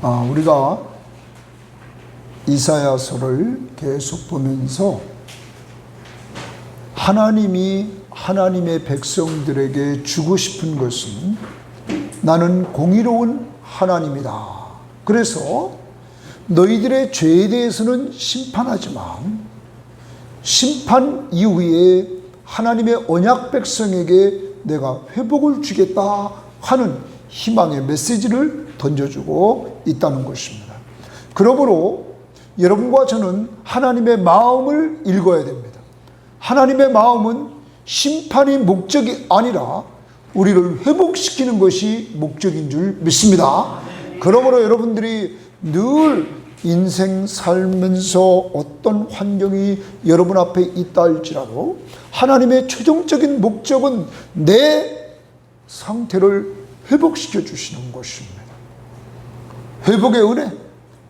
우리가 이사야서를 계속 보면서 하나님이 하나님의 백성들에게 주고 싶은 것은 나는 공의로운 하나님이다. 그래서 너희들의 죄에 대해서는 심판하지만 심판 이후에 하나님의 언약 백성에게 내가 회복을 주겠다 하는 희망의 메시지를 던져주고 있다는 것입니다. 그러므로 여러분과 저는 하나님의 마음을 읽어야 됩니다. 하나님의 마음은 심판이 목적이 아니라 우리를 회복시키는 것이 목적인 줄 믿습니다. 그러므로 여러분들이 늘 인생 살면서 어떤 환경이 여러분 앞에 있다 할지라도 하나님의 최종적인 목적은 내 상태를 회복시켜 주시는 것입니다. 회복의 은혜.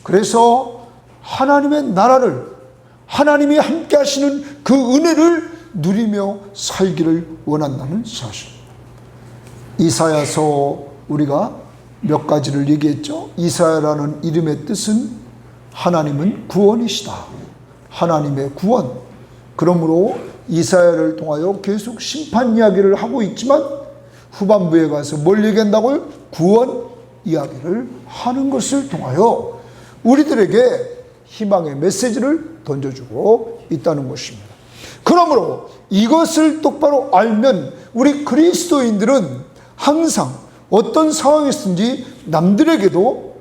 그래서 하나님의 나라를, 하나님이 함께 하시는 그 은혜를 누리며 살기를 원한다는 사실. 이사야서 우리가 몇 가지를 얘기했죠. 이사야라는 이름의 뜻은 하나님은 구원이시다. 하나님의 구원. 그러므로 이사야를 통하여 계속 심판 이야기를 하고 있지만 후반부에 가서 뭘 얘기한다고요? 구원 이야기를 하는 것을 통하여 우리들에게 희망의 메시지를 던져주고 있다는 것입니다. 그러므로 이것을 똑바로 알면 우리 그리스도인들은 항상 어떤 상황이든지 남들에게도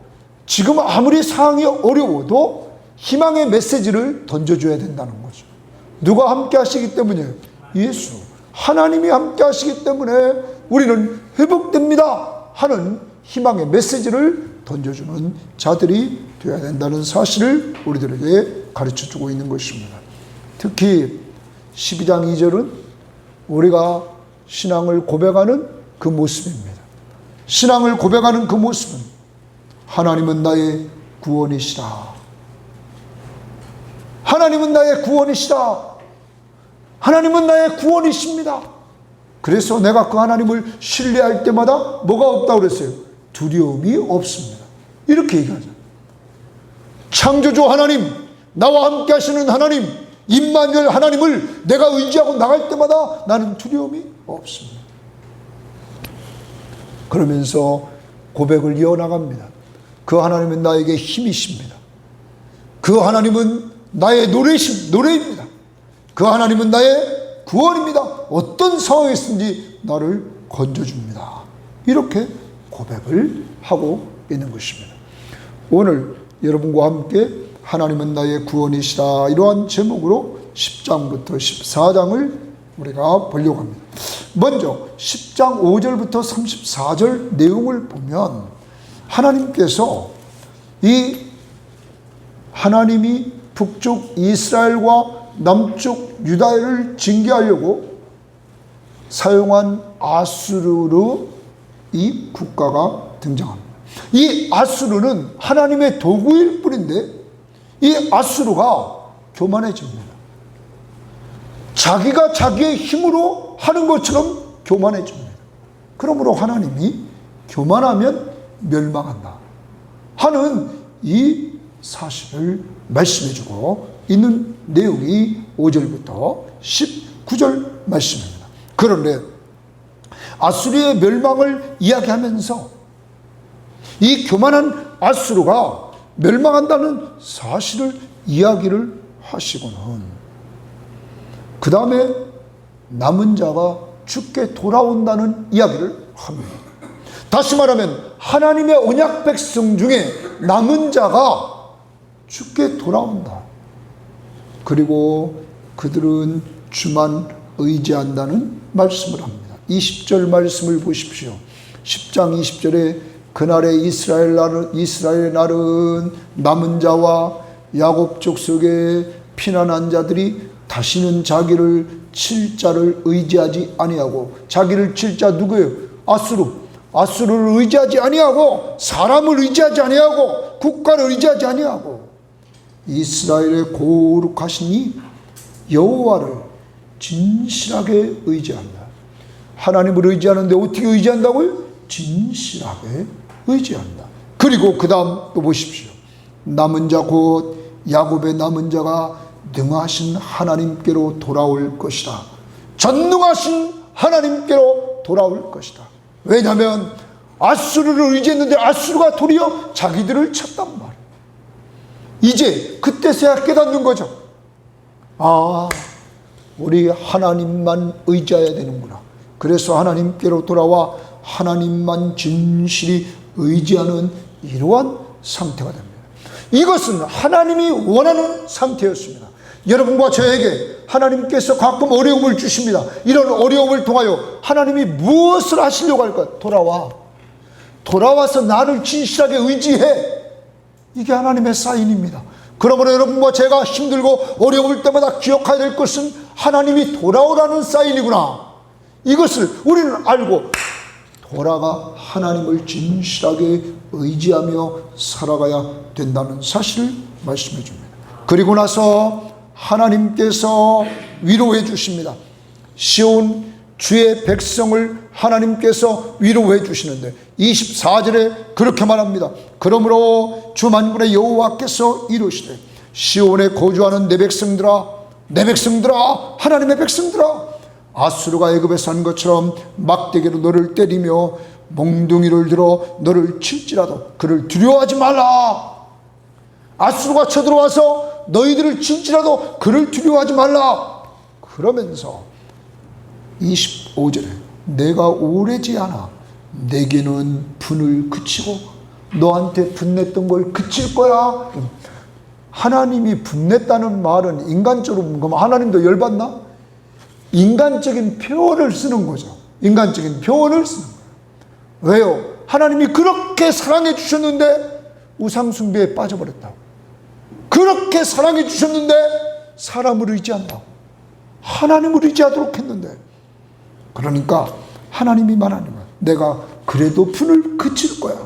지금 아무리 상황이 어려워도 희망의 메시지를 던져줘야 된다는 거죠. 누가 함께 하시기 때문이에요? 예수. 하나님이 함께 하시기 때문에 우리는 회복됩니다 하는 희망의 메시지를 던져주는 자들이 되어야 된다는 사실을 우리들에게 가르쳐주고 있는 것입니다. 특히 12장 2절은 우리가 신앙을 고백하는 그 모습입니다. 신앙을 고백하는 그 모습은 하나님은 나의 구원이시라. 하나님은 나의 구원이시라. 하나님은 나의 구원이십니다. 그래서 내가 그 하나님을 신뢰할 때마다 뭐가 없다고 그랬어요? 두려움이 없습니다. 이렇게 얘기하잖아요. 창조주 하나님, 나와 함께 하시는 하나님, 임마누엘 하나님을 내가 의지하고 나갈 때마다 나는 두려움이 없습니다. 그러면서 고백을 이어나갑니다. 그 하나님은 나에게 힘이십니다. 그 하나님은 나의 노래입니다. 그 하나님은 나의 구원입니다. 어떤 상황에 있든지 나를 건져줍니다. 이렇게 고백을 하고 있는 것입니다. 오늘 여러분과 함께 하나님은 나의 구원이시라 이러한 제목으로 10장부터 14장을 우리가 보려고 합니다. 먼저 10장 5절부터 34절 내용을 보면 하나님께서 하나님이 북쪽 이스라엘과 남쪽 유다를 징계하려고 사용한 아수르 이 국가가 등장합니다. 이 아수르는 하나님의 도구일 뿐인데 이 아수르가 교만해집니다. 자기가 자기의 힘으로 하는 것처럼 교만해집니다. 그러므로 하나님이 교만하면 멸망한다 하는 이 사실을 말씀해주고 있는 내용이 5절부터 19절 말씀입니다. 그런데 아수르의 멸망을 이야기하면서 이 교만한 아수르가 멸망한다는 사실을 이야기를 하시고는 그 다음에 남은 자가 죽게 돌아온다는 이야기를 합니다. 다시 말하면 하나님의 언약 백성 중에 남은 자가 죽게 돌아온다. 그리고 그들은 주만 의지한다는 말씀을 합니다. 20절 말씀을 보십시오. 10장 20절에 그날의 이스라엘의 날은 남은 자와 야곱 족속의 피난한 자들이 다시는 자기를 칠 자를 의지하지 아니하고, 자기를 칠 자 누구예요? 아수르를 의지하지 아니하고, 사람을 의지하지 아니하고, 국가를 의지하지 아니하고 이스라엘의 거룩하신 이 여호와를 진실하게 의지한다. 하나님을 의지하는데 어떻게 의지한다고요? 진실하게 의지한다. 그리고 그 다음 또 보십시오. 남은 자 곧 야곱의 남은 자가 능하신 하나님께로 돌아올 것이다. 전능하신 하나님께로 돌아올 것이다. 왜냐하면 아수르를 의지했는데 아수르가 도리어 자기들을 쳤단 말이에요. 이제 그때서야 깨닫는 거죠. 아, 우리 하나님만 의지해야 되는구나. 그래서 하나님께로 돌아와 하나님만 진실이 의지하는 이러한 상태가 됩니다. 이것은 하나님이 원하는 상태였습니다. 여러분과 저에게 하나님께서 가끔 어려움을 주십니다. 이런 어려움을 통하여 하나님이 무엇을 하시려고 할까? 돌아와서 나를 진실하게 의지해. 이게 하나님의 사인입니다. 그러므로 여러분과 제가 힘들고 어려울 때마다 기억해야 될 것은 하나님이 돌아오라는 사인이구나. 이것을 우리는 알고 돌아가 하나님을 진실하게 의지하며 살아가야 된다는 사실을 말씀해 줍니다. 그리고 나서 하나님께서 위로해 주십니다. 시온 주의 백성을 하나님께서 위로해 주시는데 24절에 그렇게 말합니다. 그러므로 주 만군의 여호와께서 이르시되 시온에 거주하는 내 백성들아, 내 백성들아, 하나님의 백성들아, 아수르가 애굽에서 한 것처럼 막대기로 너를 때리며 몽둥이를 들어 너를 칠지라도 그를 두려워하지 말라. 아수르가 쳐들어와서 너희들을 칠지라도 그를 두려워하지 말라. 그러면서 25절에 내가 오래지 않아 내게는 분을 그치고 너한테 분냈던 걸 그칠 거야. 하나님이 분냈다는 말은 인간적으로 그럼 하나님도 열받나? 인간적인 표현을 쓰는 거죠. 인간적인 표현을 쓰는 거예요. 왜요? 하나님이 그렇게 사랑해 주셨는데 우상숭배에 빠져버렸다고. 그렇게 사랑해 주셨는데 사람을 의지한다고. 하나님을 의지하도록 했는데, 그러니까 하나님이 말하는 거야. 내가 그래도 분을 그칠 거야.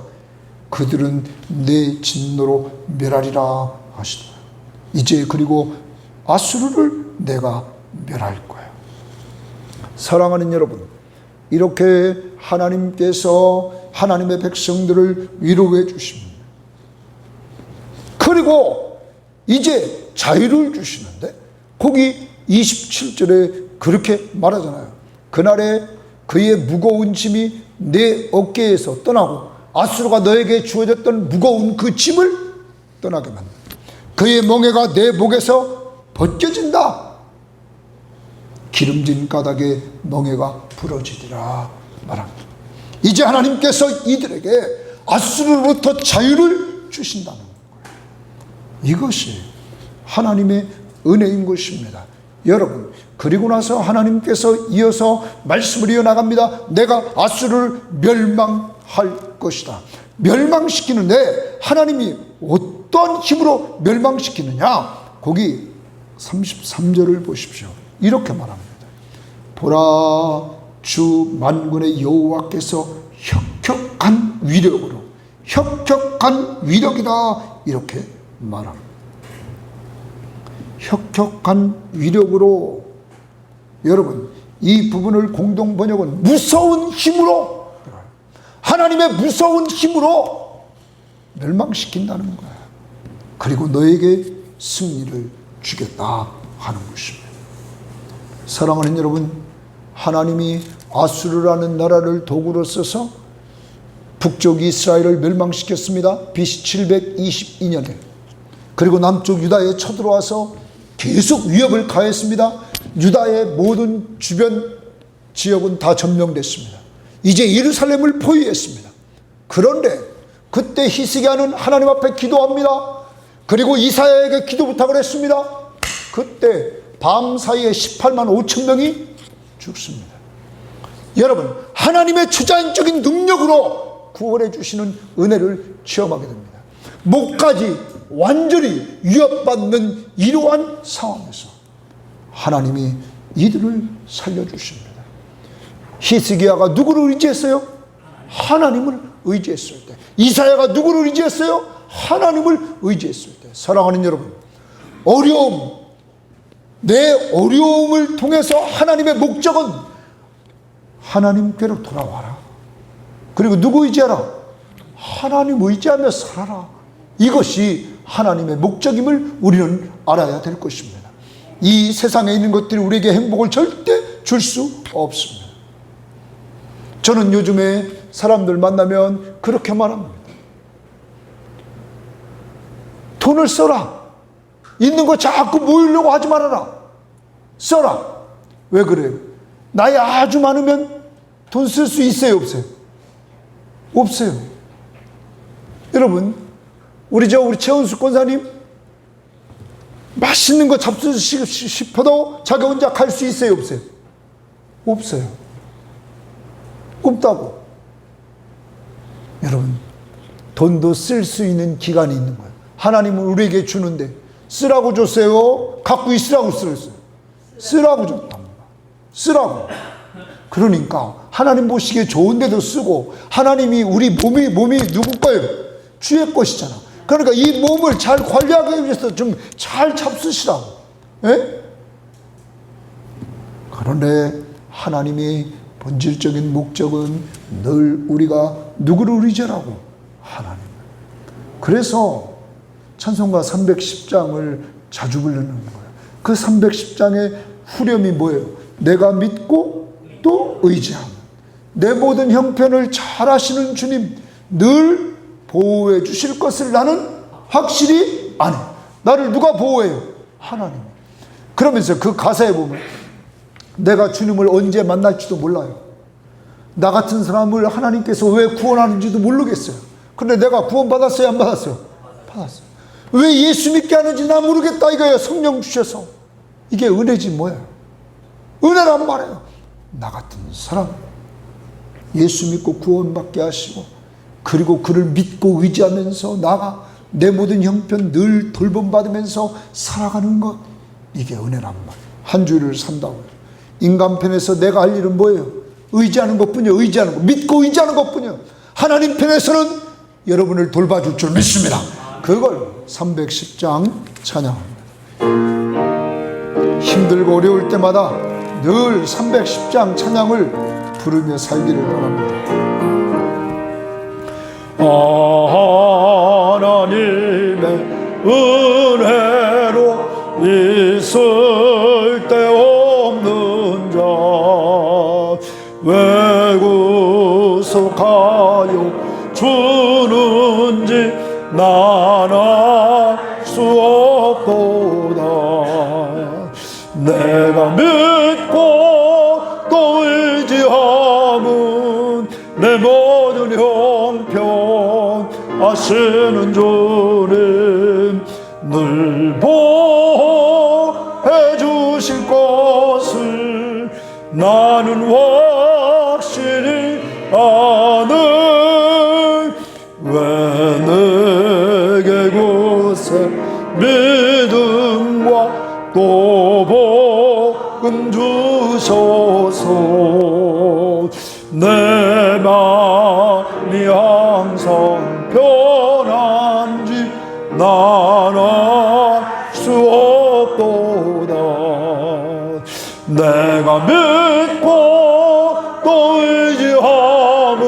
그들은 내 진노로 멸하리라 하시더라. 이제 그리고 아수르를 내가 멸할 거야. 사랑하는 여러분, 이렇게 하나님께서 하나님의 백성들을 위로해 주십니다. 그리고 이제 자유를 주시는데 거기 27절에 그렇게 말하잖아요. 그날에 그의 무거운 짐이 내 어깨에서 떠나고 아수르가 너에게 주어졌던 무거운 그 짐을 떠나게 만든다. 그의 멍에가 내 목에서 벗겨진다. 기름진 가닥에 멍에가 부러지리라 말합니다. 이제 하나님께서 이들에게 아수르로부터 자유를 주신다는 거예요. 이것이 하나님의 은혜인 것입니다. 여러분, 그리고 나서 하나님께서 이어서 말씀을 이어나갑니다. 내가 아수르를 멸망할 것이다. 멸망시키는데 하나님이 어떤 힘으로 멸망시키느냐? 거기 33절을 보십시오. 이렇게 말합니다. 보라, 주 만군의 여호와께서 혁혁한 위력으로, 혁혁한 위력이다, 이렇게 말합니다. 혁혁한 위력으로. 여러분, 이 부분을 공동 번역은 무서운 힘으로, 하나님의 무서운 힘으로 멸망시킨다는 거야. 그리고 너에게 승리를 주겠다 하는 것입니다. 사랑하는 여러분, 하나님이 아수르라는 나라를 도구로 써서 북쪽 이스라엘을 멸망시켰습니다. BC 722년에. 그리고 남쪽 유다에 쳐들어와서 계속 위협을 가했습니다. 유다의 모든 주변 지역은 다 점령됐습니다. 이제 예루살렘을 포위했습니다. 그런데 그때 히스기야는 하나님 앞에 기도합니다. 그리고 이사야에게 기도 부탁을 했습니다. 그때 밤 사이에 18만 5천 명이 죽습니다. 여러분, 하나님의 초자연적인 능력으로 구원해 주시는 은혜를 체험하게 됩니다. 목까지 완전히 위협받는 이러한 상황에서 하나님이 이들을 살려주십니다. 히스기야가 누구를 의지했어요? 하나님을 의지했을 때. 이사야가 누구를 의지했어요? 하나님을 의지했을 때. 사랑하는 여러분, 어려움, 내 어려움을 통해서 하나님의 목적은 하나님께로 돌아와라. 그리고 누구 의지하라? 하나님 의지하며 살아라. 이것이 하나님의 목적임을 우리는 알아야 될 것입니다. 이 세상에 있는 것들이 우리에게 행복을 절대 줄 수 없습니다. 저는 요즘에 사람들 만나면 그렇게 말합니다. 돈을 써라. 있는 거 자꾸 모으려고 하지 말아라. 써라. 왜 그래요? 나이 아주 많으면 돈 쓸 수 있어요, 없어요? 없어요. 여러분, 우리 최은숙 권사님 맛있는 거 잡수고 싶어도 자기 혼자 갈 수 있어요, 없어요? 없어요. 없다고. 여러분, 돈도 쓸 수 있는 기간이 있는 거예요. 하나님은 우리에게 주는데 쓰라고 줬어요? 갖고 있으라고 쓰랬어요? 쓰라고 줬답니다. 쓰라고. 그러니까 하나님 보시기에 좋은 데도 쓰고, 하나님이 우리 몸이 누구 거예요? 주의 것이잖아. 그러니까 이 몸을 잘 관리하기 위해서 좀 잘 잡수시라고. 에? 그런데 하나님의 본질적인 목적은 늘 우리가 누구를 의지하라고? 하나님. 그래서 찬송가 310장을 자주 부르는 거예요. 그 310장의 후렴이 뭐예요? 내가 믿고 또 의지함. 내 모든 형편을 잘 아시는 주님, 늘 보호해 주실 것을 나는 확실히 아네. 나를 누가 보호해요? 하나님. 그러면서 그 가사에 보면 내가 주님을 언제 만날지도 몰라요. 나 같은 사람을 하나님께서 왜 구원하는지도 모르겠어요. 근데 내가 구원 받았어요, 안 받았어요? 받았어요. 왜 예수 믿게 하는지 나 모르겠다 이거예요. 성령 주셔서. 이게 은혜지 뭐예요? 은혜란 말이에요. 나 같은 사람 예수 믿고 구원받게 하시고, 그리고 그를 믿고 의지하면서 나가 내 모든 형편 늘 돌봄받으면서 살아가는 것, 이게 은혜란 말이에요. 한 주를 산다고요. 인간 편에서 내가 할 일은 뭐예요? 의지하는 것뿐이요. 의지하는 것, 믿고 의지하는 것뿐이요. 하나님 편에서는 여러분을 돌봐줄 줄 믿습니다. 그걸 310장 찬양합니다. 힘들고 어려울 때마다 늘 310장 찬양을 부르며 살기를 바랍니다. 하나님의 은혜로 있을 때 없는 자 왜 구속하여 주는지 난 알 수 없도다. 내가 믿고 또 의지함은 내 모든 형편 아시는 주님, 늘 보호해 주실 것을 나는 확실히 아네. 왜 내게 곳에 믿음과 또 복음 주셔서 내 마음이 항상 편한지 난 알 수 없도다. 내가 믿고 또 의지함은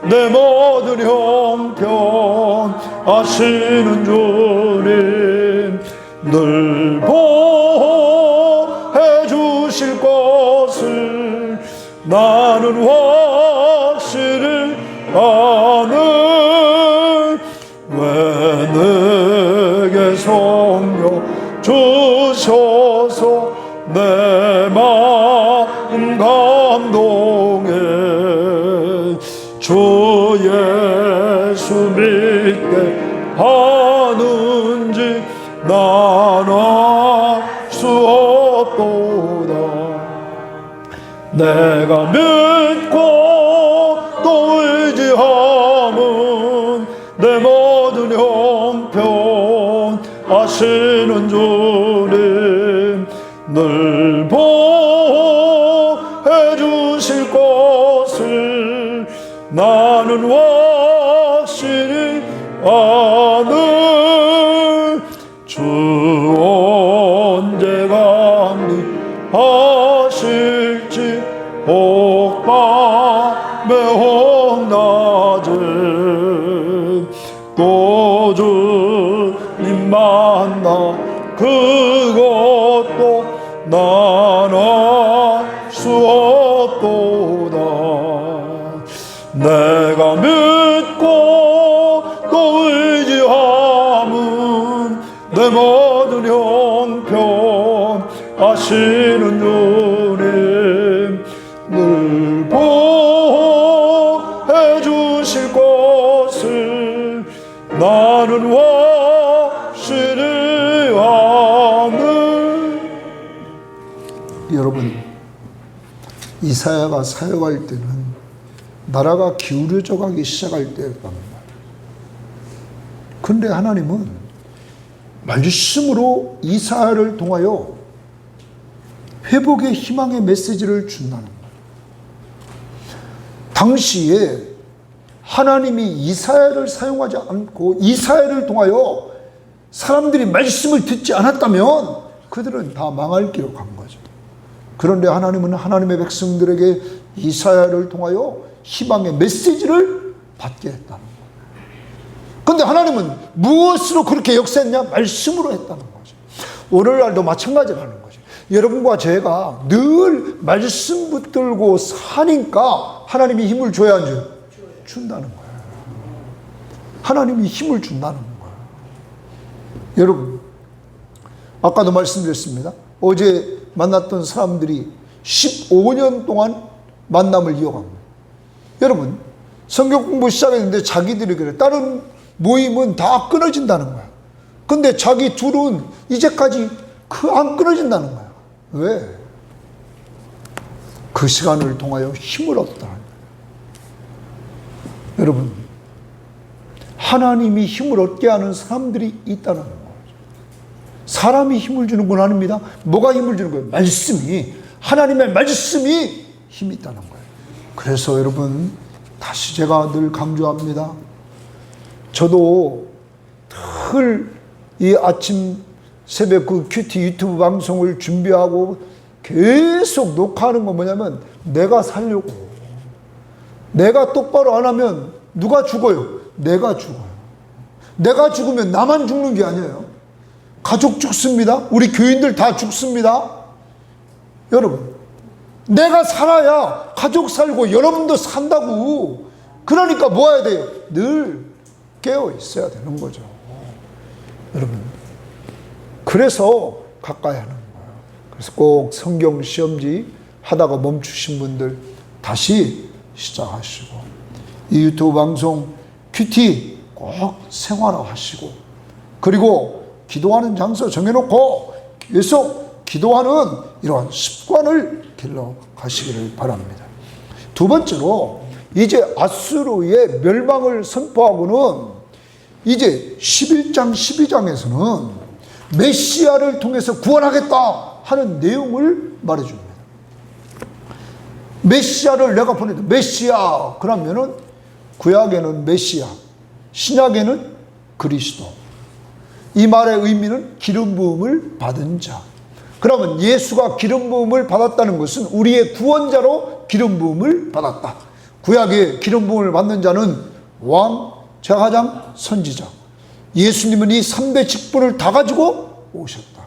내 모든 형편 아시는 주님, 늘 보호해 주실 것을 나는 확실히 아네. 왜 내게 성령 주셔서 내 마음 감동해 주 예수 믿게 하는지 난 알 수 없도다. 내가 믿고 또 의지함은 내 모든 형편 아시는 주님, 늘 보호해 주실 것을 나는 확실히 아네. 주 언제 합리하실지 혹밤에 혹낮에 그것도 난 알 수 없도다. 내가 믿고 또 의지함은 내 모든 형편 아시는 주님 늘 보호해 주실 것을 나는 확실히 아는. 여러분, 이사야가 사역할 때는 나라가 기울어져 가기 시작할 때였답니다. 그런데 하나님은 말씀으로 이사야를 통하여 회복의 희망의 메시지를 준다는 거예요. 당시에 하나님이 이사야를 사용하지 않고 이사야를 통하여 사람들이 말씀을 듣지 않았다면 그들은 다 망할 길로 간 거죠. 그런데 하나님은 하나님의 백성들에게 이사야를 통하여 희망의 메시지를 받게 했다는 거예요. 그런데 하나님은 무엇으로 그렇게 역사했냐? 말씀으로 했다는 거죠. 오늘날도 마찬가지라는 거죠. 여러분과 제가 늘 말씀 붙들고 사니까 하나님이 힘을 줘야 안 줘요? 준다는 거예요. 하나님이 힘을 준다는 거예요. 여러분, 아까도 말씀드렸습니다. 어제 만났던 사람들이 15년 동안 만남을 이어갑니다. 여러분, 성경 공부 시작했는데 자기들이 그래. 다른 모임은 다 끊어진다는 거야. 근데 자기 둘은 이제까지 안 끊어진다는 거야. 왜? 그 시간을 통하여 힘을 얻었다는 거예요. 여러분, 하나님이 힘을 얻게 하는 사람들이 있다는 거예요. 사람이 힘을 주는 건 아닙니다. 뭐가 힘을 주는 거예요? 말씀이, 하나님의 말씀이 힘이 있다는 거예요. 그래서 여러분, 다시 제가 늘 강조합니다. 저도 늘 이 아침 새벽 그 큐티 유튜브 방송을 준비하고 계속 녹화하는 건 뭐냐면 내가 살려고. 내가 똑바로 안 하면 누가 죽어요? 내가 죽어요. 내가 죽으면 나만 죽는 게 아니에요. 가족 죽습니다. 우리 교인들 다 죽습니다. 여러분, 내가 살아야 가족 살고 여러분도 산다고. 그러니까 뭐 해야 돼요? 늘 깨어 있어야 되는 거죠. 여러분, 그래서 가까이 하는 거예요. 그래서 꼭 성경 시험지 하다가 멈추신 분들 다시 시작하시고, 이 유튜브 방송 큐티 꼭 생활화하시고, 그리고 기도하는 장소 정해놓고 계속 기도하는 이러한 습관을 길러 가시기를 바랍니다. 두 번째로, 이제 아수르의 멸망을 선포하고는 이제 11장 12장에서는 메시아를 통해서 구원하겠다 하는 내용을 말해줍니다. 메시아를 내가 보낸다. 메시아 그러면은 구약에는 메시아, 신약에는 그리스도. 이 말의 의미는 기름 부음을 받은 자. 그러면 예수가 기름 부음을 받았다는 것은 우리의 구원자로 기름 부음을 받았다. 구약에 기름 부음을 받는 자는 왕, 제사장, 선지자. 예수님은 이 3대 직분을 다 가지고 오셨다.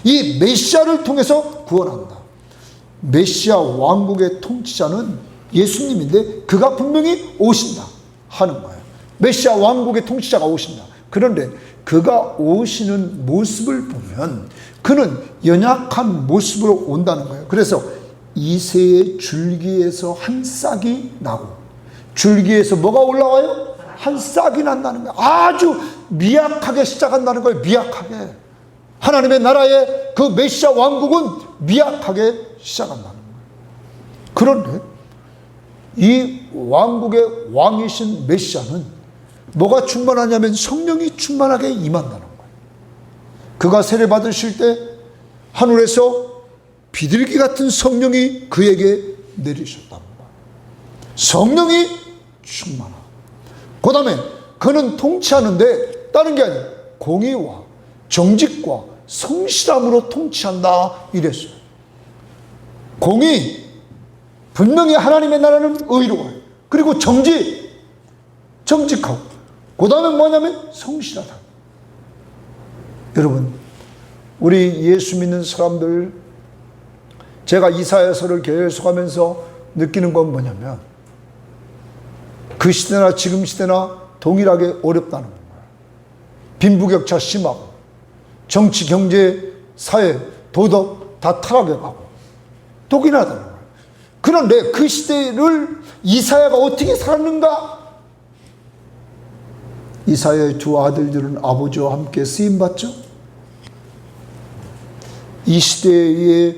이 메시아를 통해서 구원한다. 메시아 왕국의 통치자는 예수님인데 그가 분명히 오신다 하는 거예요. 메시아 왕국의 통치자가 오신다. 그런데 그가 오시는 모습을 보면 그는 연약한 모습으로 온다는 거예요. 그래서 이새의 줄기에서 한 싹이 나고, 줄기에서 뭐가 올라와요? 한 싹이 난다는 거예요. 아주 미약하게 시작한다는 거예요. 미약하게. 하나님의 나라의 그 메시아 왕국은 미약하게 시작한다는 거예요. 그런데 이 왕국의 왕이신 메시아는 뭐가 충만하냐면 성령이 충만하게 임한다는 거예요. 그가 세례 받으실 때 하늘에서 비둘기 같은 성령이 그에게 내리셨답니다. 성령이 충만하고, 그 다음에 그는 통치하는데 다른 게 아니라 공의와 정직과 성실함으로 통치한다 이랬어요. 공의, 분명히 하나님의 나라는 의로워요. 그리고 정직하고, 그 다음에 뭐냐면 성실하다. 여러분, 우리 예수 믿는 사람들, 제가 이사야서를 계속하면서 느끼는 건 뭐냐면 그 시대나 지금 시대나 동일하게 어렵다는 거예요. 빈부격차 심하고 정치, 경제, 사회, 도덕 다 타락해 가고 독인하다는 거예요. 그런데 그 시대를 이사야가 어떻게 살았는가? 이사야의 두 아들들은 아버지와 함께 쓰임받죠. 이 시대에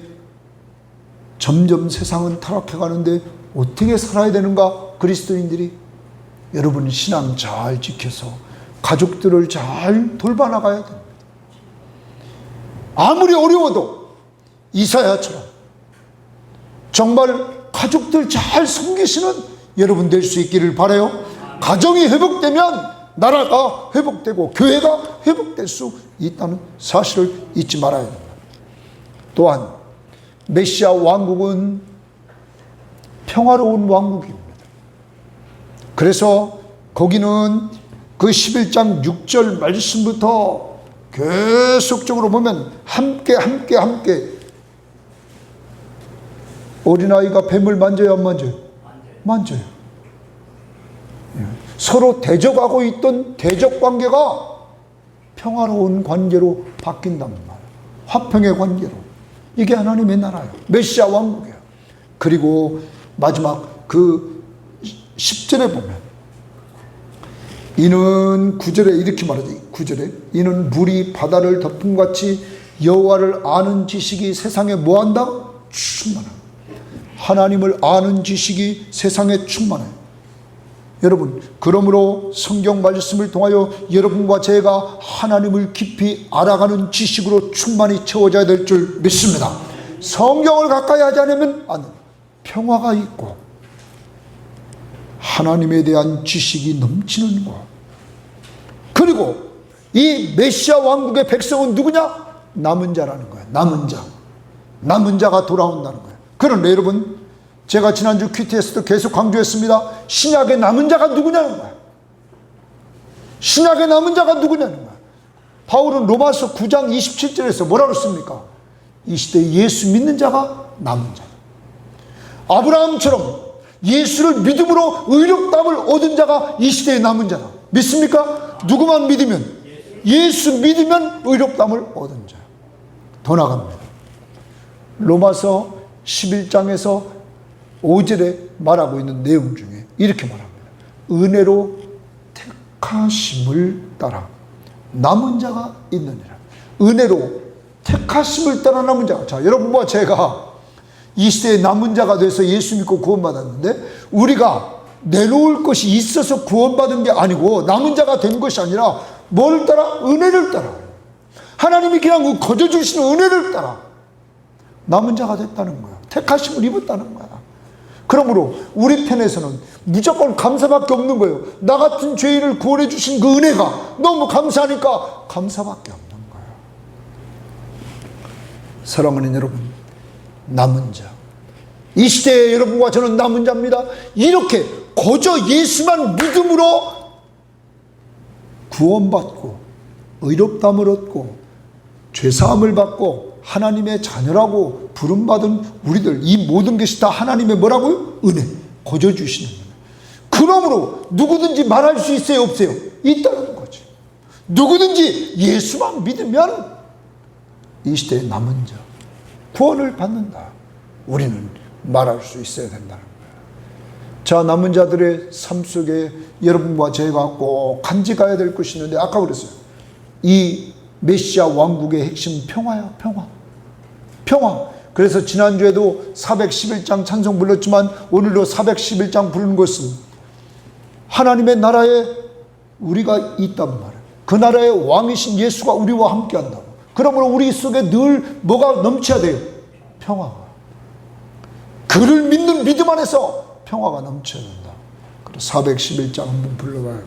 점점 세상은 타락해 가는데 어떻게 살아야 되는가? 그리스도인들이 여러분 신앙 잘 지켜서 가족들을 잘 돌봐나가야 됩니다. 아무리 어려워도 이사야처럼 정말 가족들 잘 섬기시는 여러분 될 수 있기를 바라요. 가정이 회복되면 나라가 회복되고 교회가 회복될 수 있다는 사실을 잊지 말아야 됩니다. 또한 메시아 왕국은 평화로운 왕국입니다. 그래서 거기는 그 11장 6절 말씀부터 계속적으로 보면 함께 어린아이가 뱀을 만져요, 안 만져요? 만져요. 서로 대적하고 있던 대적 관계가 평화로운 관계로 바뀐단 말이에요. 화평의 관계로. 이게 하나님의 나라예요. 메시아 왕국이에요. 그리고 마지막 그 10절에 보면 이는 9절에 이렇게 말하죠. 9절에 이는 물이 바다를 덮음같이 여호와를 아는 지식이 세상에 뭐한다? 충만하다. 하나님을 아는 지식이 세상에 충만해요. 여러분, 그러므로 성경 말씀을 통하여 여러분과 제가 하나님을 깊이 알아가는 지식으로 충만히 채워져야 될 줄 믿습니다. 성경을 가까이 하지 않으면 안 돼요. 평화가 있고 하나님에 대한 지식이 넘치는 것. 그리고 이 메시아 왕국의 백성은 누구냐? 남은 자라는 거예요. 남은 자가 돌아온다는 거예요. 그런데 여러분, 제가 지난주 큐티에서도 계속 강조했습니다. 신약의 남은 자가 누구냐는 거예요. 신약의 남은 자가 누구냐는 거예요. 바울은 로마서 9장 27절에서 뭐라고 했습니까? 이 시대에 예수 믿는 자가 남은 자. 아브라함처럼 예수를 믿음으로 의롭다함을 얻은 자가 이 시대에 남은 자다. 믿습니까? 누구만 믿으면? 예수 믿으면 의롭다함을 얻은 자. 더 나갑니다. 로마서 11장에서 5절에 말하고 있는 내용 중에 이렇게 말합니다. 은혜로 택하심을 따라 남은 자가 있느니라. 은혜로 택하심을 따라 남은 자. 자, 여러분과 제가 이 시대에 남은 자가 돼서 예수 믿고 구원받았는데 우리가 내놓을 것이 있어서 구원받은 게 아니고 남은 자가 된 것이 아니라 뭘 따라? 은혜를 따라. 하나님이 그냥 거저 주시는 은혜를 따라 남은 자가 됐다는 거야. 택하심을 입었다는 거야. 그러므로 우리 편에서는 무조건 감사밖에 없는 거예요. 나 같은 죄인을 구원해 주신 그 은혜가 너무 감사하니까 감사밖에 없는 거예요. 사랑하는 여러분, 남은 자. 이 시대에 여러분과 저는 남은 자입니다. 이렇게 거저 예수만 믿음으로 구원받고 의롭다함을 얻고 죄사함을 받고 하나님의 자녀라고 부름받은 우리들, 이 모든 것이 다 하나님의 뭐라고요? 은혜, 거저 주시는 은혜. 그러므로 누구든지 말할 수 있어요, 없어요? 있다는 거죠. 누구든지 예수만 믿으면 이 시대에 남은 자, 구원을 받는다. 우리는 말할 수 있어야 된다는 거예요. 자, 남은 자들의 삶 속에 여러분과 제가 꼭 간직해야 될 것이 있는데 아까 그랬어요. 이 메시아 왕국의 핵심 평화야, 평화. 그래서 지난주에도 411장 찬송 불렀지만 오늘도 411장 부르는 것은 하나님의 나라에 우리가 있단 말이에요. 그 나라의 왕이신 예수가 우리와 함께 한다고. 그러므로 우리 속에 늘 뭐가 넘쳐야 돼요? 평화가. 그를 믿는 믿음 안에서 평화가 넘쳐야 된다. 그래서 411장 한번 불러봐요.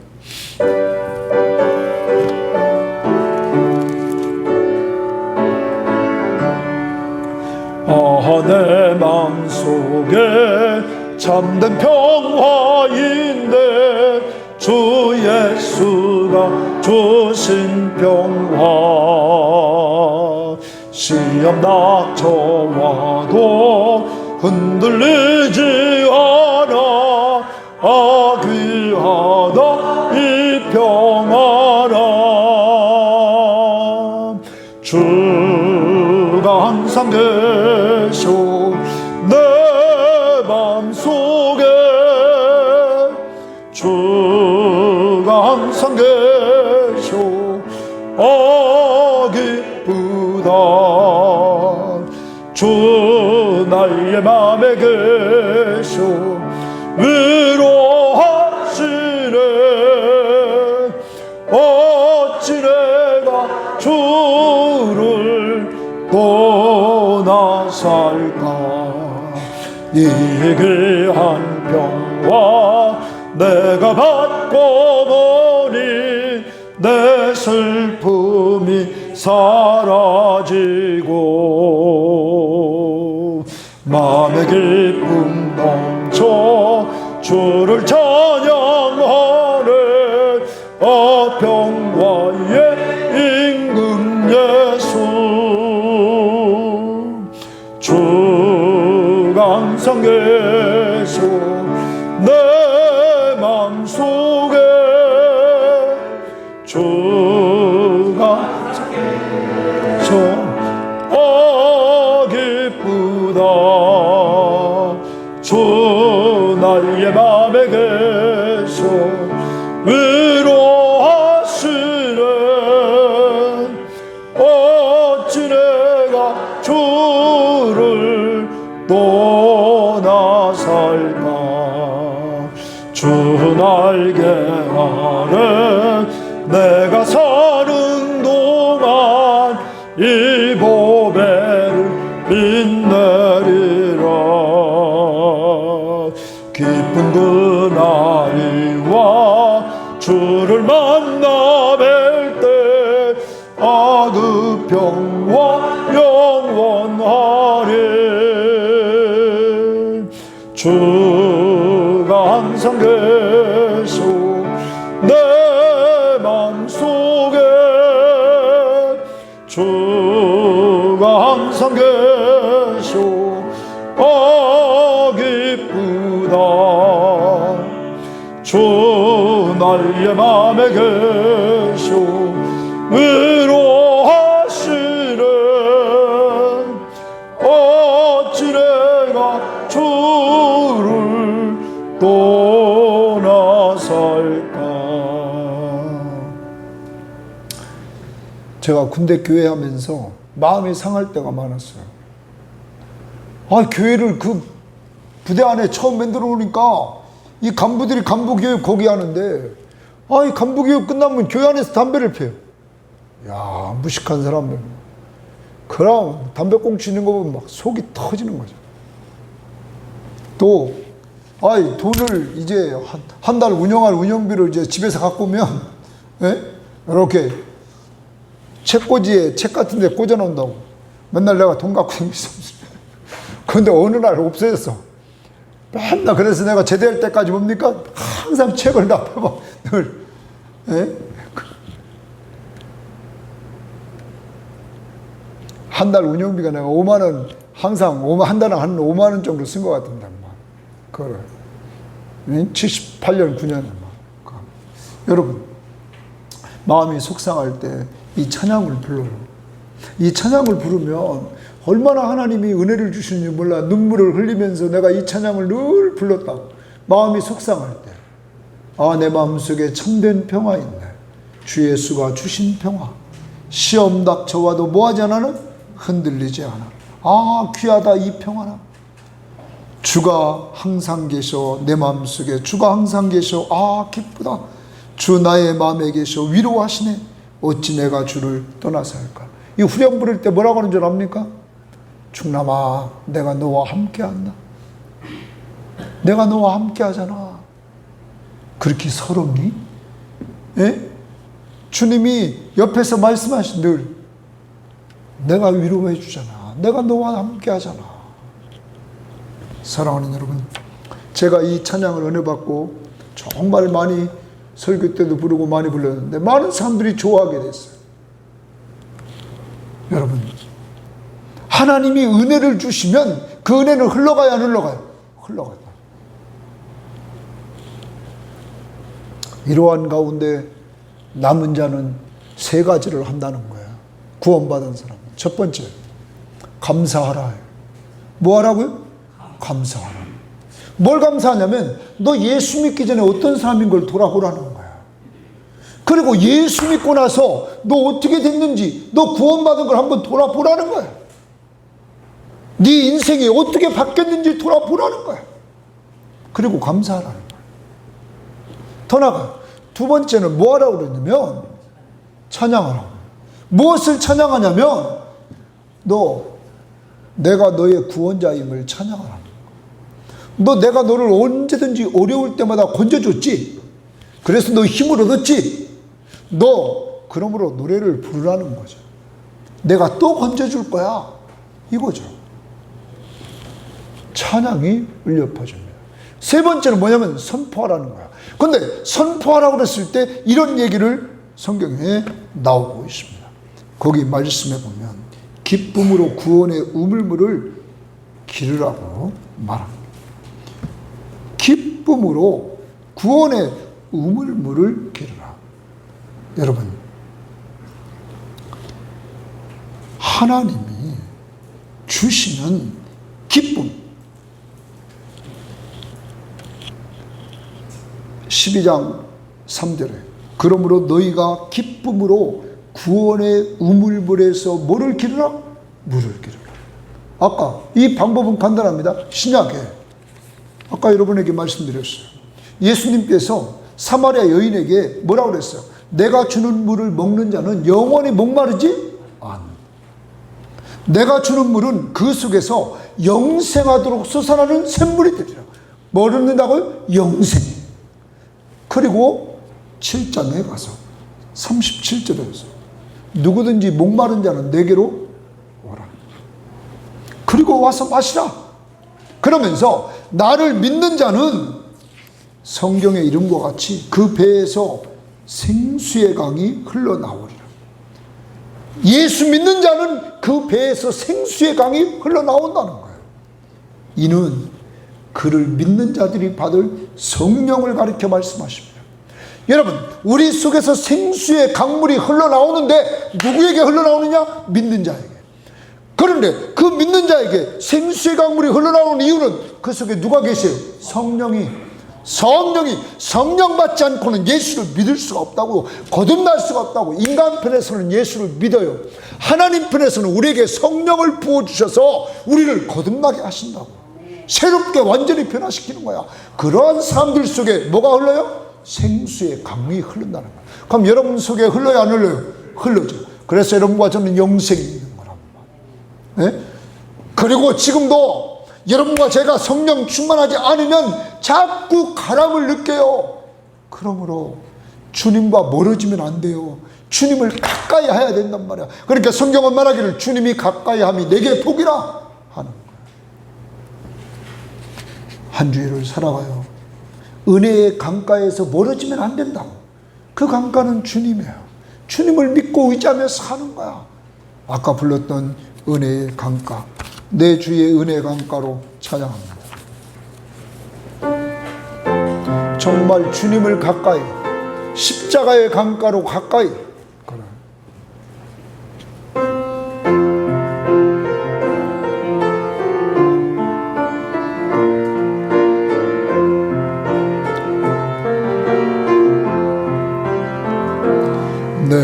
내 마음속에 참된 평화인데 주 예수가 주신 평화 시험 닥쳐와도 흔들리지 않아. 귀하다 이 평안함. 주가 항상 계셔 내 맘속에. 주가 항상 계셔 기쁘다. 주 나의 맘에 계셔 위로하시네. 어찌 내가 주를 떠나 살까. 이 귀한 평화 내가 받고 보니 내 슬픔이 사라지고 마음의 기쁨 넘쳐 주를 찬양하네. 평화의 임금 예수. 주가 항상 계셔 내 맘속에. 주가 항상 계셔 기쁘다. 주 나의 맘에 계셔 위로하시네. 어찌 내가 주를 떠나 살까. 주 날개 아래 내가 사는 동안 이 보배를 빛내리라. 기쁜 그날이와 주를 만나 뵐 때 그 평화 영원하리. 주가 항상 계셔 내 맘속에. 주가 항상 계셔 기쁘다. 주 나의 맘에 계셔 위로하시네. 어찌 내가 주를 떠나 살까. 제가 군대 교회 하면서 마음이 상할 때가 많았어요. 교회를 그 부대 안에 처음 만들어 놓으니까 이 간부들이 간부교육 거기 하는데 이 간부교육 끝나면 교회 안에서 담배를 피워요. 야, 무식한 사람들. 그럼 담배 꽁치 있는 거 보면 막 속이 터지는 거죠. 또 돈을 이제 한 달 운영할 운영비를 이제 집에서 갖고 오면 이렇게 책꽂이에 책 같은 데 꽂아 놓는다고. 맨날 내가 돈 갖고 있었어. 그런데 어느 날 없어졌어. 맨날. 그래서 내가 제대할 때까지 뭡니까? 항상 책을 납하고 늘. 한 달 운영비가 내가 5만 원, 항상 한 달에 한 5만 원 정도 쓴 것 같은데, 그걸 78년, 9년. 여러분, 마음이 속상할 때 이 찬양을 불러요. 이 찬양을 부르면 얼마나 하나님이 은혜를 주시는지 몰라. 눈물을 흘리면서 내가 이 찬양을 늘 불렀다. 마음이 속상할 때, 내 마음속에 참된 평화 있네. 주 예수가 주신 평화. 시험 닥쳐와도 뭐하지 않아는? 흔들리지 않아. 귀하다 이 평화나. 주가 항상 계셔 내 마음속에. 주가 항상 계셔. 기쁘다. 주 나의 마음에 계셔 위로하시네. 어찌 내가 주를 떠나서 할까. 이 후렴 부를 때 뭐라고 하는 줄 압니까? 충남아, 내가 너와 함께 한다. 내가 너와 함께 하잖아. 그렇게 서럽니? 주님이 옆에서 말씀하신 늘 내가 위로해 주잖아. 내가 너와 함께 하잖아. 사랑하는 여러분, 제가 이 찬양을 은혜 받고 정말 많이 설교 때도 부르고 많이 불렀는데 많은 사람들이 좋아하게 됐어요. 여러분, 하나님이 은혜를 주시면 그 은혜는 흘러가야 안 흘러가요? 흘러가요. 이러한 가운데 남은 자는 세 가지를 한다는 거예요. 구원받은 사람. 첫 번째, 감사하라. 뭐 하라고요? 감사하라. 뭘 감사하냐면 너 예수 믿기 전에 어떤 사람인 걸 돌아보라는 거야. 그리고 예수 믿고 나서 너 어떻게 됐는지, 너 구원받은 걸 한번 돌아보라는 거야. 네 인생이 어떻게 바뀌었는지 돌아보라는 거야. 그리고 감사하라는 거야. 더 나아가 두 번째는 뭐 하라고 그러냐면 찬양하라고. 무엇을 찬양하냐면 내가 너의 구원자임을 찬양하라는 거야. 내가 너를 언제든지 어려울 때마다 건져줬지. 그래서 너 힘을 얻었지. 그러므로 노래를 부르라는 거죠. 내가 또 건져줄 거야. 이거죠. 찬양이 울려 퍼집니다. 세 번째는 뭐냐면 선포하라는 거야. 근데 선포하라고 그랬을 때 이런 얘기를 성경에 나오고 있습니다. 거기 말씀에 보면 기쁨으로 구원의 우물물을 기르라고 말합니다. 기쁨으로 구원의 우물물을 기르라. 여러분, 하나님이 주시는 기쁨, 12장 3절에 그러므로 너희가 기쁨으로 구원의 우물물에서 뭐를 기르라? 물을 기르라. 아까 이 방법은 간단합니다. 신약에 아까 여러분에게 말씀드렸어요. 예수님께서 사마리아 여인에게 뭐라고 그랬어요? 내가 주는 물을 먹는 자는 영원히 목마르지 않는다. 내가 주는 물은 그 속에서 영생하도록 솟아나는 샘물이 되리라. 뭘 얻는다고요? 영생이. 그리고 7장에 가서 37절에서 누구든지 목마른 자는 내게로 오라. 그리고 와서 마시라. 그러면서 나를 믿는 자는 성경의 이름과 같이 그 배에서 생수의 강이 흘러나오리라. 예수 믿는 자는 그 배에서 생수의 강이 흘러나온다는 거예요. 이는 그를 믿는 자들이 받을 성령을 가리켜 말씀하십니다. 여러분, 우리 속에서 생수의 강물이 흘러나오는데 누구에게 흘러나오느냐? 믿는 자에게. 그런데 그 믿는 자에게 생수의 강물이 흘러나오는 이유는 그 속에 누가 계세요? 성령이 성령 받지 않고는 예수를 믿을 수가 없다고, 거듭날 수가 없다고. 인간 편에서는 예수를 믿어요. 하나님 편에서는 우리에게 성령을 부어주셔서 우리를 거듭나게 하신다고. 새롭게 완전히 변화시키는 거야. 그러한 사람들 속에 뭐가 흘러요? 생수의 강이 흐른다는 거야. 그럼 여러분 속에 흘러요, 안 흘러요? 흘러죠. 그래서 여러분과 저는 영생이 있는 거랍니다. 네? 그리고 지금도 여러분과 제가 성령 충만하지 않으면 자꾸 가람을 느껴요. 그러므로 주님과 멀어지면 안 돼요. 주님을 가까이 해야 된단 말이야. 그러니까 성경은 말하기를 주님이 가까이 함이 내게 복이라 하는 거예요. 한 주일을 살아가요. 은혜의 강가에서 멀어지면 안 된다고. 그 강가는 주님이에요. 주님을 믿고 의지하며 사는 거야. 아까 불렀던 은혜의 강가, 내 주의 은혜의 강가로 찬양합니다. 정말 주님을 가까이, 십자가의 강가로 가까이. 내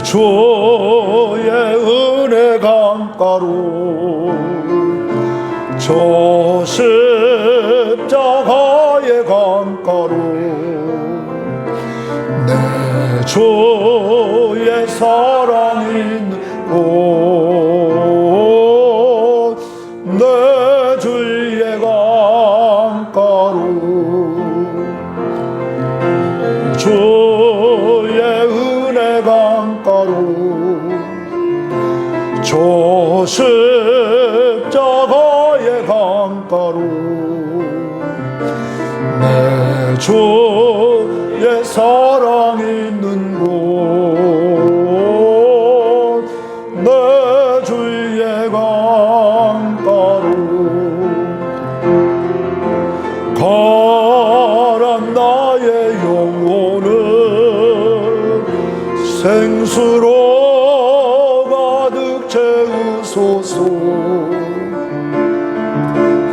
주의 은혜 강가로, 저 십자가의 강가로, 내 주의 사랑 있는 곳, 내 주의 강가로, 주의 은혜 강가로, 저 십자가의 강가로, 내 주의 사랑 있는 곳, 내 주의 강가로. 가란 나의 영혼을 생수로 가득 채우소서.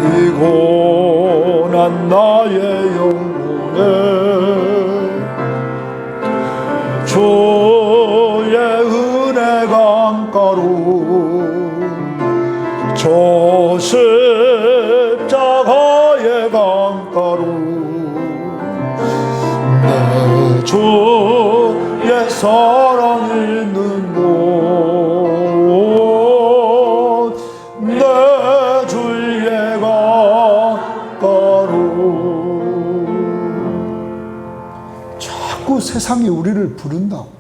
피곤한 나의 영혼을 주의 은혜 강가로 저 십자가의 강가로 내 주의 사랑 있는 곳, 내 주의 강가로. 자꾸 세상이 우리를 부른다고.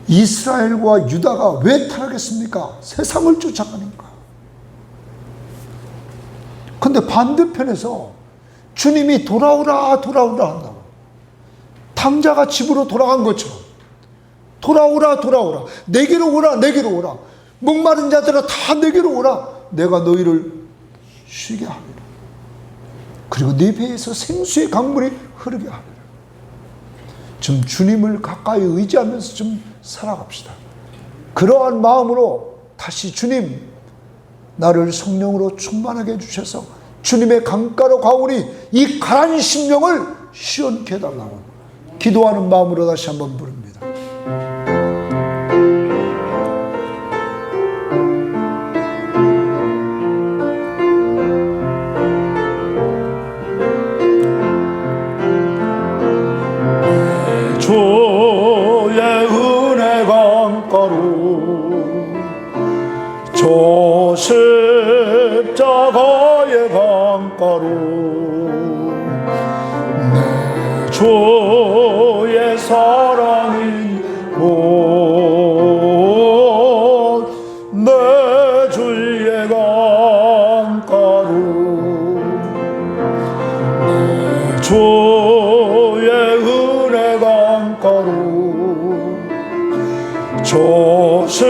이스라엘과 유다가 왜 타락했습니까? 세상을 쫓아가니까. 근데 반대편에서 주님이 돌아오라 돌아오라 한다고. 탕자가 집으로 돌아간 것처럼 돌아오라 돌아오라, 내게로 오라 내게로 오라, 목마른 자들아 다 내게로 오라, 내가 너희를 쉬게 하리라. 그리고 네 배에서 생수의 강물이 흐르게 하리라. 좀 주님을 가까이 의지하면서 좀 살아갑시다. 그러한 마음으로 다시 주님, 나를 성령으로 충만하게 해주셔서 주님의 강가로 가오니 이 가라앉은 심령을 시원케 해달라고 기도하는 마음으로 다시 한번 부릅니다. 주의 은혜 강가로 저 십자가의 강가로 내 주의 사랑인 곳, 내 주의 강가로 내 주의 은혜 강가로 저 십자가의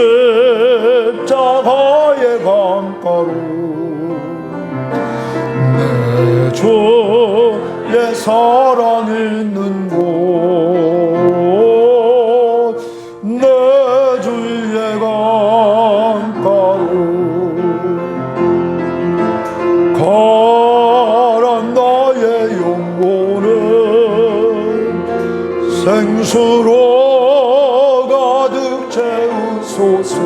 강가로 내 주의 사랑 있는 곳, 내 주의 강가로 가란 나의 영혼을 생수로 가득 채우소서.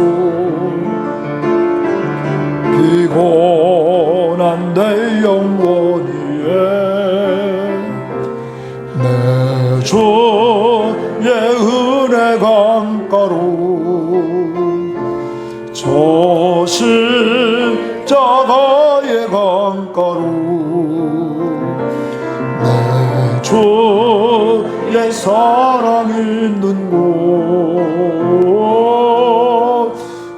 피곤한 내 영혼 위에 내 주의 은혜 강가로 저 십자가의 강가로 내 주의 사랑 있는 곳,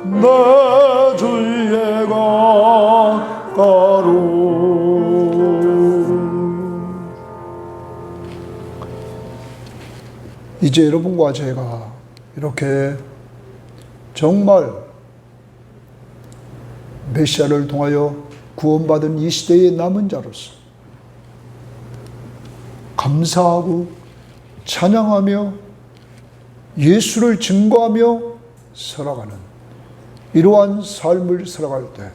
내 주의 강가로. 이제 여러분과 제가 이렇게 정말 메시아를 통하여 구원받은 이 시대의 남은 자로서 감사하고 찬양하며 예수를 증거하며 살아가는 이러한 삶을 살아갈 때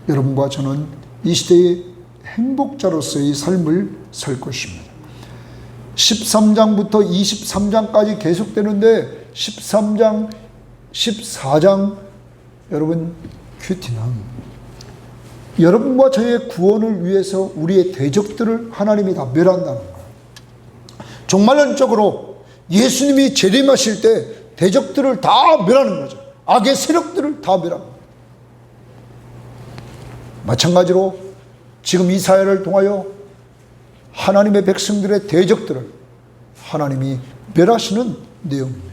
여러분과 저는 이 시대의 행복자로서의 삶을 살 것입니다. 13장부터 23장까지 계속되는데 13장, 14장 여러분 큐티는 여러분과 저의 구원을 위해서 우리의 대적들을 하나님이 다 멸한다는 거예요. 종말론적으로 예수님이 재림하실 때 대적들을 다 멸하는 거죠. 악의 세력들을 다 멸하는 거예요. 마찬가지로 지금 이 사회를 통하여 하나님의 백성들의 대적들을 하나님이 멸하시는 내용입니다.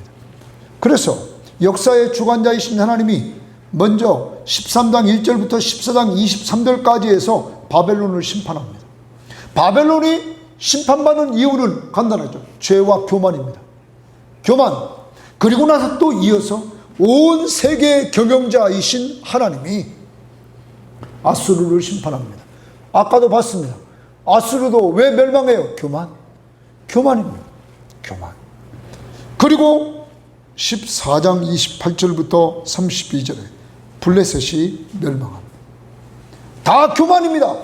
그래서 역사의 주관자이신 하나님이 먼저 13장 1절부터 14장 23절까지 해서 바벨론을 심판합니다. 바벨론이 심판받는 이유는 간단하죠. 죄와 교만입니다. 교만. 그리고 나서 또 이어서 온 세계의 경영자이신 하나님이 아수르를 심판합니다. 아까도 봤습니다. 아수르도 왜 멸망해요? 교만입니다. 교만. 그리고 14장 28절부터 32절에 블레셋이 멸망합니다. 다 교만입니다.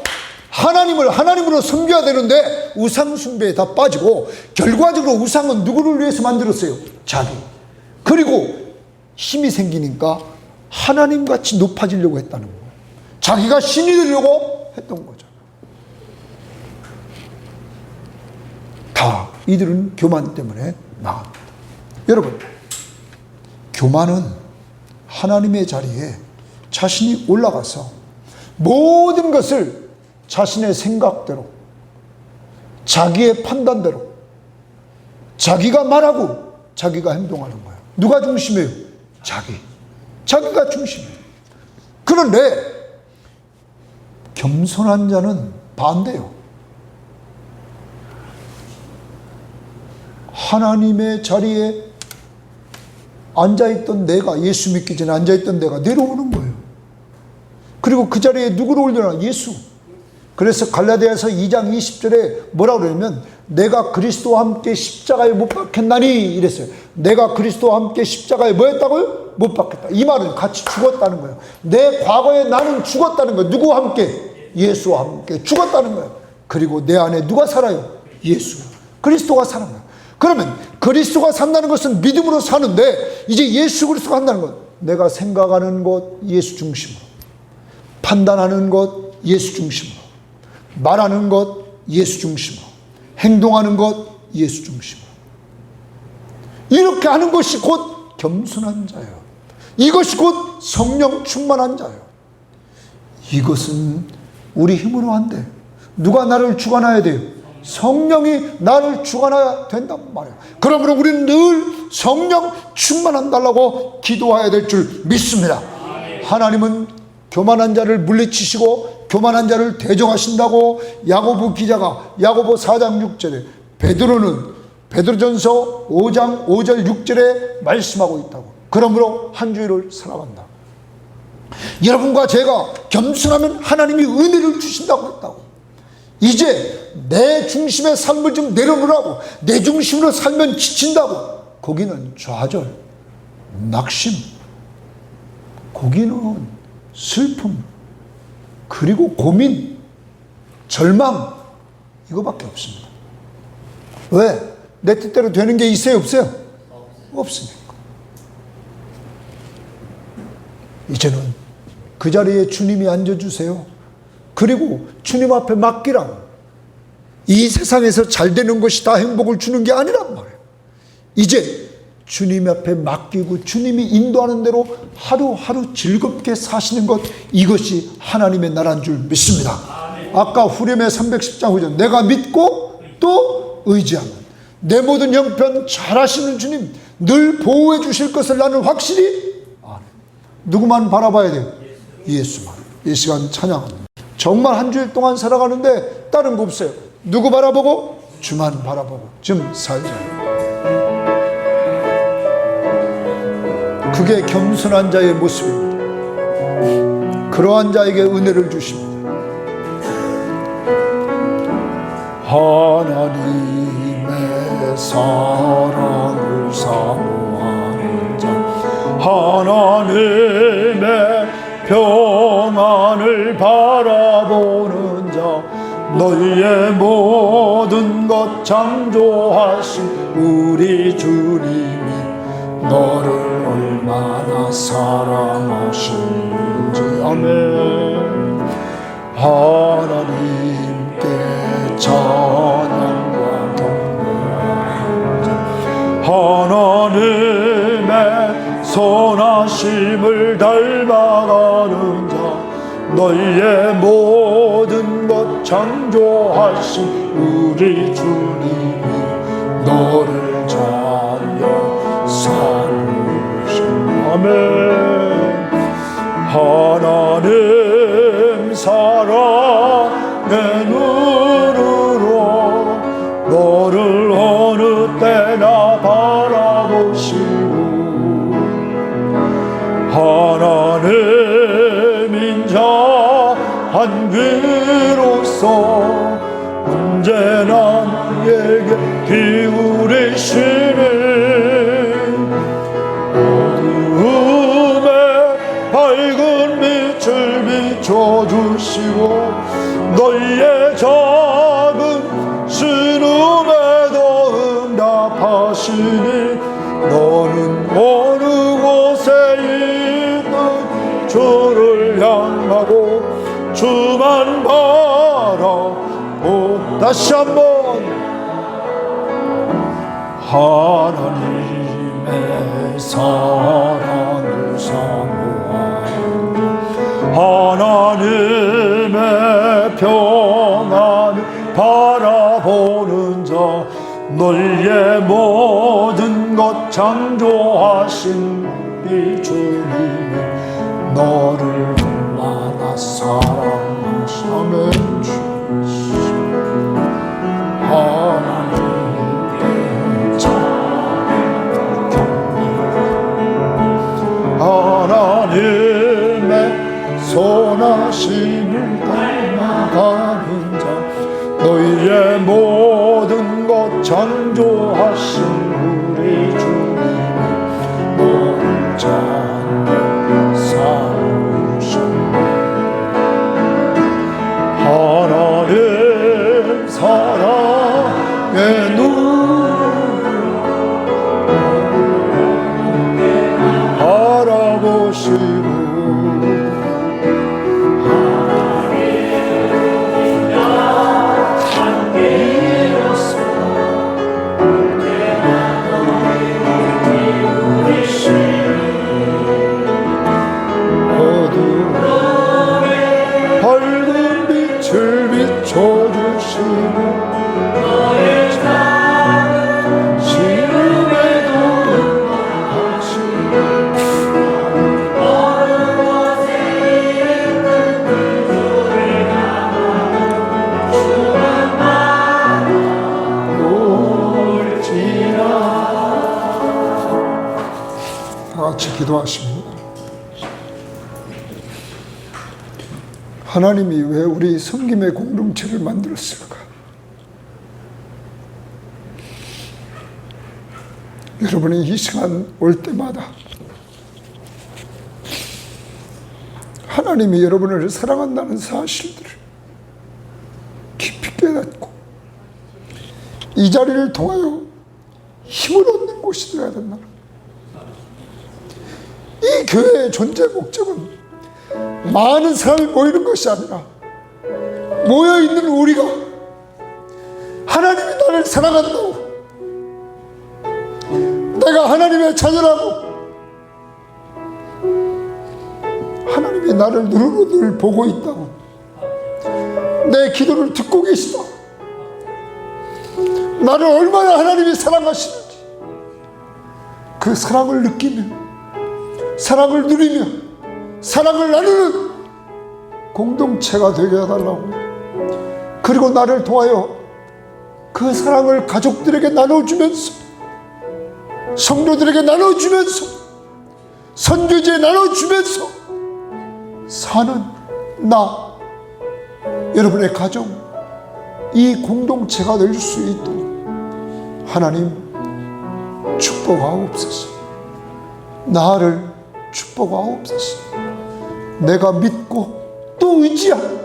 하나님으로 섬겨야 되는데 우상 숭배에 다 빠지고, 결과적으로 우상은 누구를 위해서 만들었어요? 자기. 그리고 힘이 생기니까 하나님같이 높아지려고 했다는 거예요. 자기가 신이 되려고 했던 거죠. 다 이들은 교만 때문에 망합니다. 여러분, 교만은 하나님의 자리에 자신이 올라가서 모든 것을 자신의 생각대로, 자기의 판단대로, 자기가 말하고 자기가 행동하는 거예요. 누가 중심이에요? 자기가 중심이에요. 그런데 겸손한 자는 반대요. 하나님의 자리에 앉아있던 내가, 예수 믿기 전에 앉아있던 내가 내려오는 거예요. 그리고 그 자리에 누구를 올려놔? 예수. 그래서 갈라디아서 2장 20절에 뭐라고 그러냐면, 내가 그리스도와 함께 십자가에 못 박혔나니 이랬어요. 내가 그리스도와 함께 십자가에 뭐 했다고요? 못 박혔다. 이 말은 같이 죽었다는 거예요. 내 과거에 나는 죽었다는 거예요. 누구와 함께? 예수와 함께 죽었다는 거예요. 그리고 내 안에 누가 살아요? 예수. 그리스도가 사는 거예요. 그러면 그리스도가 산다는 것은 믿음으로 사는데, 이제 예수 그리스도가 한다는 것, 내가 생각하는 것 예수 중심으로, 판단하는 것 예수 중심으로, 말하는 것 예수 중심으로, 행동하는 것 예수 중심으로, 이렇게 하는 것이 곧 겸손한 자예요. 이것이 곧 성령 충만한 자예요. 이것은 우리 힘으로 안 돼. 누가 나를 주관해야 돼요? 성령이 나를 주관해야 된단 말이에요. 그러므로 우리는 늘 성령 충만한 달라고 기도해야 될 줄 믿습니다. 하나님은 교만한 자를 물리치시고 교만한 자를 대적하신다고 야고보 기자가 야고보 4장 6절에, 베드로는 베드로전서 5장 5절 6절에 말씀하고 있다고. 그러므로 한 주일을 살아간다. 여러분과 제가 겸손하면 하나님이 은혜를 주신다고 했다고. 이제 내 중심의 삶을 좀 내려놓으라고. 내 중심으로 살면 지친다고. 거기는 좌절, 낙심, 거기는 슬픔, 그리고 고민, 절망, 이거밖에 없습니다. 왜? 내 뜻대로 되는 게 있어요? 없어요? 없으니까. 이제는 그 자리에 주님이 앉아주세요. 그리고 주님 앞에 맡기라고. 이 세상에서 잘 되는 것이 다 행복을 주는 게 아니란 말이에요. 이제 주님 앞에 맡기고 주님이 인도하는 대로 하루하루 즐겁게 사시는 것, 이것이 하나님의 나라인 줄 믿습니다. 아까 후렴의 310장 후전, 내가 믿고 또 의지하면 내 모든 형편 잘하시는 주님 늘 보호해 주실 것을 나는 확실히 아네. 누구만 바라봐야 돼요? 예수만. 이 시간 찬양합니다. 정말 한 주일 동안 살아가는데 다른 거 없어요. 누구 바라보고? 주만 바라보고 좀 살자. 그게 겸손한 자의 모습입니다. 그러한 자에게 은혜를 주십니다. 하나님의 사랑을 사모하는 자, 하나님의 평안을 바라보는 자, 너희의 모든 것 창조하신 우리 주님이 너를 얼마나 사랑하시는지. 아멘. 하나님께 찬양과 경배하자. 하나님의 선하심을 닮아가는 자, 너희의 모든 것 창조하신 우리 주님이 너를 찬양 아멘. 하나님 사랑의 눈으로 너를 어느 때나 바라보시고 귀로서 언제나 나에게 기울이시니 어두움에 밝은 빛을 비춰주시고 너희의 작은 신음에도 응답하시니 너는 어느 곳에 있는 주를 향하고 주만 바라보. 다시 한번 하나님의 사랑을 사모하여 하나님의 평안을 바라보는 자 너희의 모든 것 창조하신 이 주님이 너를 얼마나 사랑하시면 하나님의 선하심을 닮아가는 자 너희의 모든 것 창조하신 우리 주님이 너를 잘 사랑하셨네. 하나님 사랑의 눈 바라보시고 밝은 빛을 비춰주시고 같이 기도하십니다. 하나님이 왜 우리 섬김의 공동체를 만들었을까? 여러분이 이 시간 올 때마다 하나님이 여러분을 사랑한다는 사실들을 깊이 깨닫고 이 자리를 통하여 힘을 얻는 곳이 되어야 된다. 이 교회의 존재 목적은 많은 사람이 모이는 것이 아니라 모여있는 우리가 하나님이 나를 사랑한다고, 내가 하나님의 자녀라고, 하나님이 나를 눈으로 늘 보고 있다고, 내 기도를 듣고 계시다, 나를 얼마나 하나님이 사랑하시는지 그 사랑을 느끼며 사랑을 누리며 사랑을 나누는 공동체가 되게 해달라고, 그리고 나를 통하여 그 사랑을 가족들에게 나눠주면서 성도들에게 나눠주면서 선교지에 나눠주면서 사는 나, 여러분의 가정, 이 공동체가 될 수 있도록 하나님 축복하옵소서. 나를 축복하옵소서. 내가 믿고 또 의지한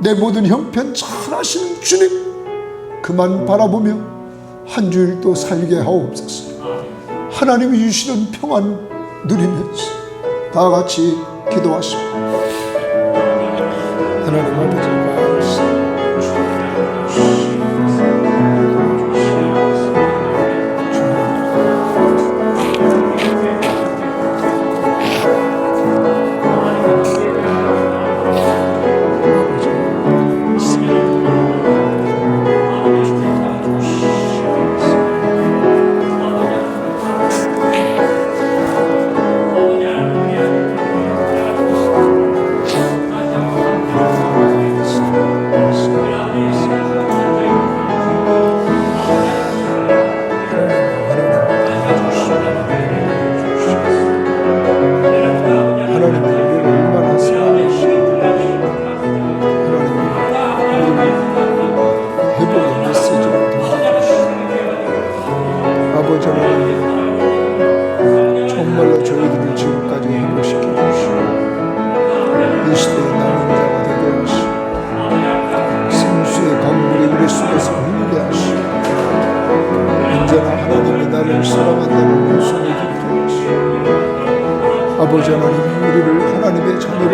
내 모든 형편 잘하시는 주님 그만 바라보며 한 주일도 살게 하옵소서. 하나님이 주시는 평안 누리면서 다 같이 기도하십니다. 하나님 아버지,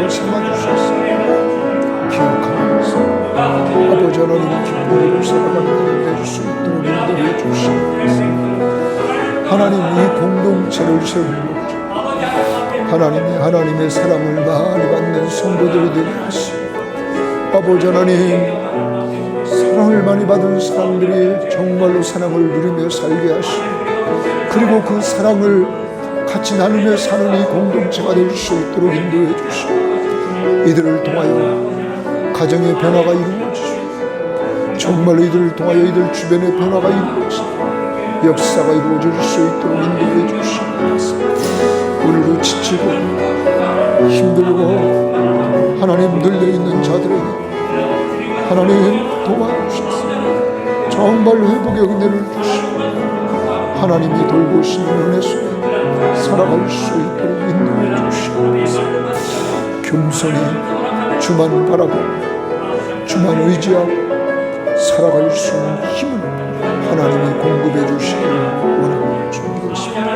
기쁨으로 삼아주셔서 기억하면서 아버지 하나님 기쁨으로 살아가는 될 수 있도록 인도해 주시옵소서. 하나님 이 공동체를 세우고 하나님의 사랑을 많이 받는 성도들이 되게 하시고 아버지 하나님 사랑을 많이 받은 사람들이 정말로 사랑을 누리며 살게 하시고 그리고 그 사랑을 같이 나누며 사는 이 공동체가 될 수 있도록 인도해 주시고 이들을 통하여 가정의 변화가 이루어지시고 정말로 이들을 통하여 이들 주변의 변화가 이루어지고 역사가 이루어질 수 있도록 인도해 주시옵소서. 오늘도 지치고 힘들고 하나님 눌려있는 자들에게 하나님 도와주셔서 정말로 회복의 은혜를 주시고 하나님이 돌보시는 은혜 속에 살아갈 수 있도록 인도해 주시옵소서. 겸손히 주만 바라보고 주만 의지하고 살아갈 수 있는 힘을 하나님이 공급해 주시길 원하는 주님이십니다.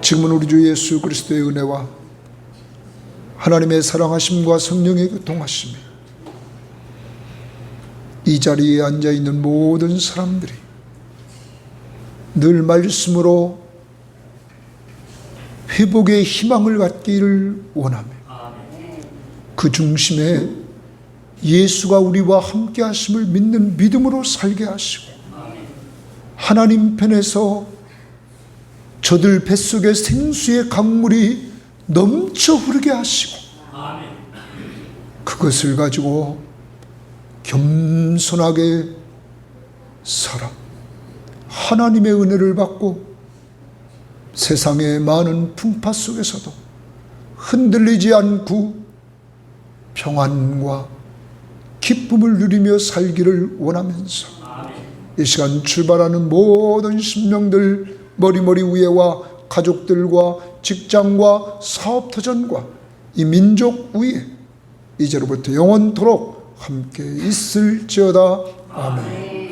지금은 우리 주 예수 그리스도의 은혜와 하나님의 사랑하심과 성령의 교통하심이 이 자리에 앉아있는 모든 사람들이 늘 말씀으로 회복의 희망을 갖기를 원하며 그 중심에 예수가 우리와 함께 하심을 믿는 믿음으로 살게 하시고 하나님 편에서 저들 뱃속에 생수의 강물이 넘쳐 흐르게 하시고 그것을 가지고 겸손하게 살아 하나님의 은혜를 받고 세상의 많은 풍파 속에서도 흔들리지 않고 평안과 기쁨을 누리며 살기를 원하면서 이 시간 출발하는 모든 심령들 머리머리 위에와 가족들과 직장과 사업터전과 이 민족 위에 이제로부터 영원토록 함께 있을지어다. 아멘.